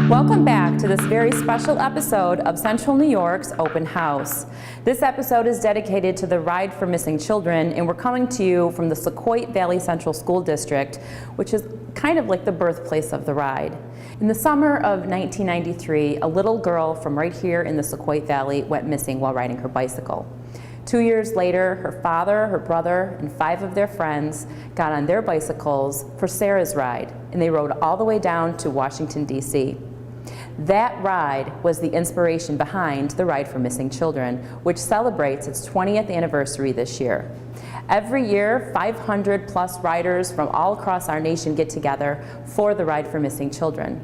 Welcome back to this very special episode of Central New York's Open House. This episode is dedicated to the Ride for Missing Children, and we're coming to you from the Sauquoit Valley Central School District, which is kind of like the birthplace of the ride. In the summer of 1993, a little girl from right here in the Sauquoit Valley went missing while riding her bicycle. 2 years later, her father, her brother, and 5 of their friends got on their bicycles for Sarah's ride, and they rode all the way down to Washington, D.C. That ride was the inspiration behind the Ride for Missing Children, which celebrates its 20th anniversary this year. Every year, 500 plus riders from all across our nation get together for the Ride for Missing Children.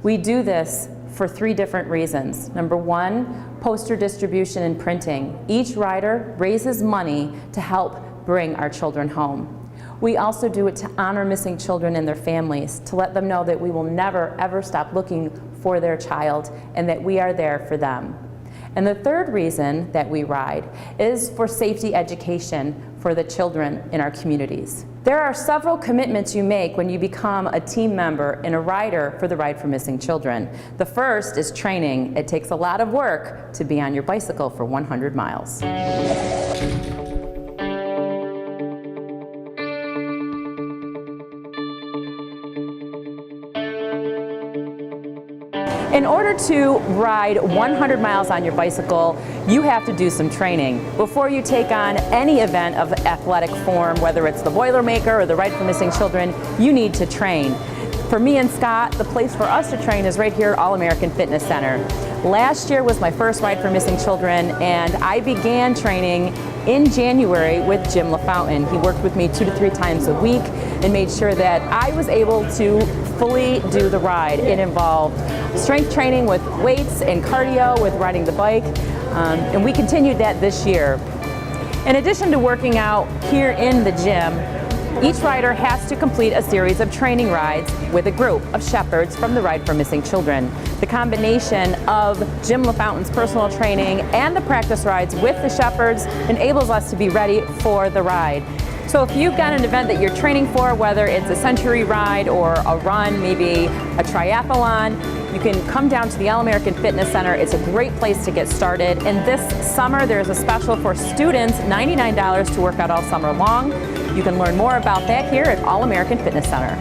We do this for 3 different reasons. Number 1, poster distribution and printing. Each rider raises money to help bring our children home. We also do it to honor missing children and their families, to let them know that we will never ever stop looking for their child and that we are there for them. And the 3rd reason that we ride is for safety education for the children in our communities. There are several commitments you make when you become a team member and a rider for the Ride for Missing Children. The first is training. It takes a lot of work to be on your bicycle for 100 miles. In order to ride 100 miles on your bicycle, you have to do some training. Before you take on any event of athletic form, whether it's the Boilermaker or the Ride for Missing Children, you need to train. For me and Scott, the place for us to train is right here at All-American Fitness Center. Last year was my first Ride for Missing Children, and I began training in January with Jim LaFountain. He worked with me 2 to 3 times a week and made sure that I was able to fully do the ride. It involved strength training with weights and cardio with riding the bike, and we continued that this year. In addition to working out here in the gym, each rider has to complete a series of training rides with a group of shepherds from the Ride for Missing Children. The combination of Jim LaFountain's personal training and the practice rides with the shepherds enables us to be ready for the ride. So if you've got an event that you're training for, whether it's a century ride or a run, maybe a triathlon, you can come down to the All-American Fitness Center. It's a great place to get started. And this summer, there's a special for students, $99 to work out all summer long. You can learn more about that here at All-American Fitness Center.